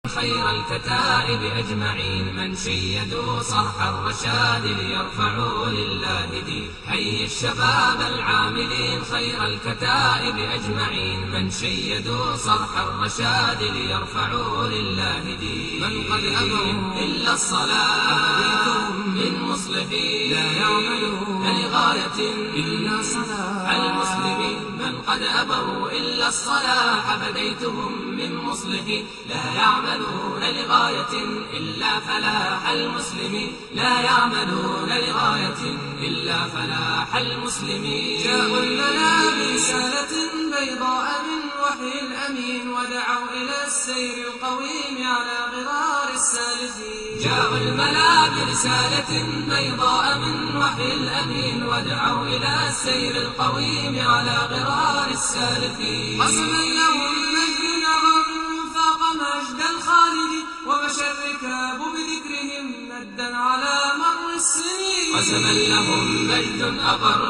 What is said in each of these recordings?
خير الكتائب أجمعين من شيدوا صرح الرشاد ليرفعوا لله دين. حي الشباب العاملين خير الكتائب أجمعين من شيدوا صرح الرشاد ليرفعوا لله دين. من قد أبوا إلا الصلاة من مصلحين لا يعملون لغاية إلا صلاح المسلمين. من قد أبوا إلا الصلاح فديتهم من مصلحين لا يعملون لغاية إلا فلاح المسلمين. لا يعملون لغاية إلا فلاح المسلمين. جاءوا لنا برسالة بيضاء من وحي الأمين ودعوا إلى السير القويم على غرار السالكين. جاءوا الملا برسالة بيضاء من وحي الأمين ودعوا إلى السير القويم على غرار السالكين. قسما لهم مجد عظيم فاق مجد الخالد ومشى الركاب بذكرهم ندا على مر السنين. قسما لهم مجد أبر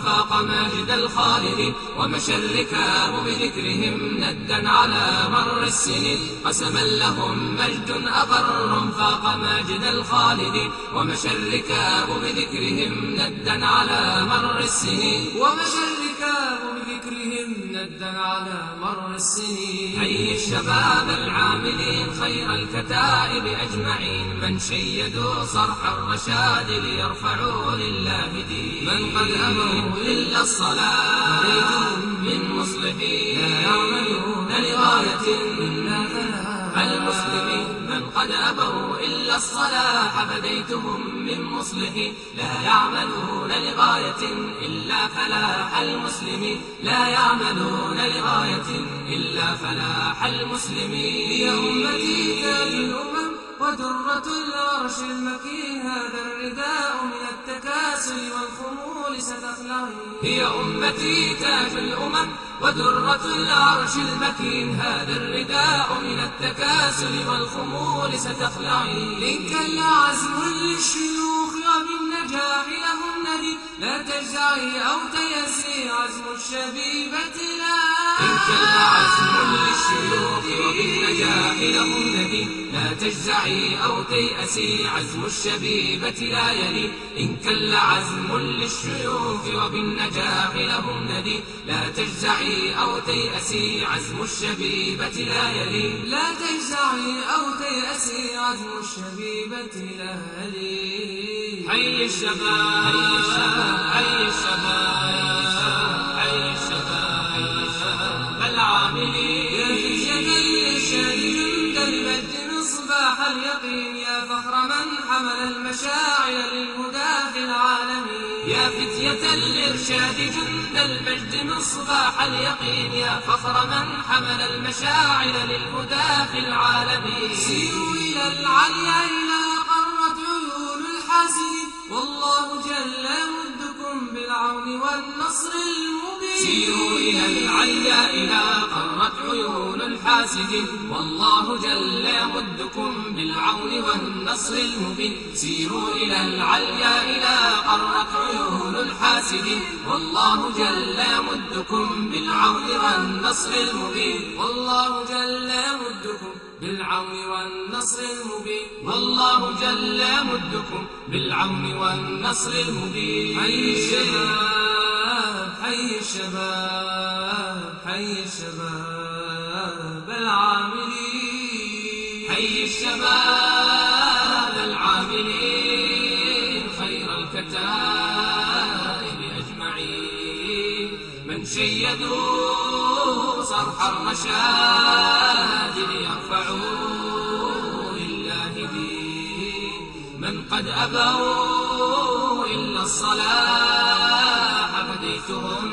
فاق مجد الخالد ومشى الركاب بذكرهم ندا على مر السنين. قسما لهم مجد أبر فاق مجد الخالد ومشى الركاب بذكرهم ندا على مر السنين. ومشى الركاب بذكرهم ندا على مر السنين. حي الشباب العاملين خير الكتائب أجمعين من شيدوا صرح الرشاد ليرفعوا لله دين. من قد أبوا إلا الصلاة فديتهم من مصلحين لا يعملون لغاية إلا فلاح المسلمين. من قد أبوا إلا الصلاح فديتهم من مصلحين لا يعملون لغاية إلا فلاح المسلمين. لا يعملون لغاية إلا فلاح المسلمين. يا أمتي تاج الأمم ودرة العرش المكين هذا الرداء من التكاسل والخمول ستخلعين. هي أمتي تاج الأمم ودرة العرش المكين هذا الرداء من التكاسل والخمول ستخلعين. إن كل عزم للشيوخ وبالنجاح لهم ندي لا تجزعي أو تيسي عزم الشبيبة لا. إن كل عزم للشيوخ وبالنجاح لهم ندي لا تجزعي أو تيأسي عزم الشبيبة لا يلي. إن كل عزم للشيوخ وبالنجاح لهم ندي لا تجزعي أو تيأسي عزم الشبيبة لا يلي. لا تجزعي أو تيأسي عزم الشبيبة لا يلي. حي الشباب حي الشباب حي الشباب حي الشباب حي الشباب العاملين. يا فتية الإرشاد جند المجد مصباح اليقين يا فخر من حمل المشاعر للهدى في العالمين. يا فتية الإرشاد جند المجد مصباح اليقين يا فخر من حمل المشاعر للهدى في العالمين. سيروا إلى العليا إلى قرة عيون الحاسدين والله جل يمدكم بالعون والنصر المبين. سيروا إلى العليا إلى قرت عيون الحاسدين والله جل يمدكم بالعون والنصر المبين. سيروا إلى العليا إلى قرت عيون الحاسدين والله جل يمدكم بالعون والنصر المبين. والله جل يمدكم بالعون والنصر المبين. والله جل يمدكم بالعون والنصر المبين. حي الشباب حي الشباب حي الشباب العاملين. حي الشباب العاملين خير الكتائب أجمعين من شيدوا صرح الرشاد ليرفعوا لله دين. من قد أبوا إلا الصلاح فديتهم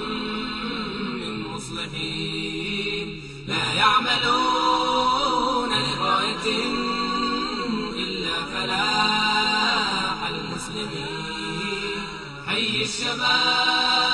من مصلحين لا يعملون لغاية إلا فلاح المسلمين. حي الشباب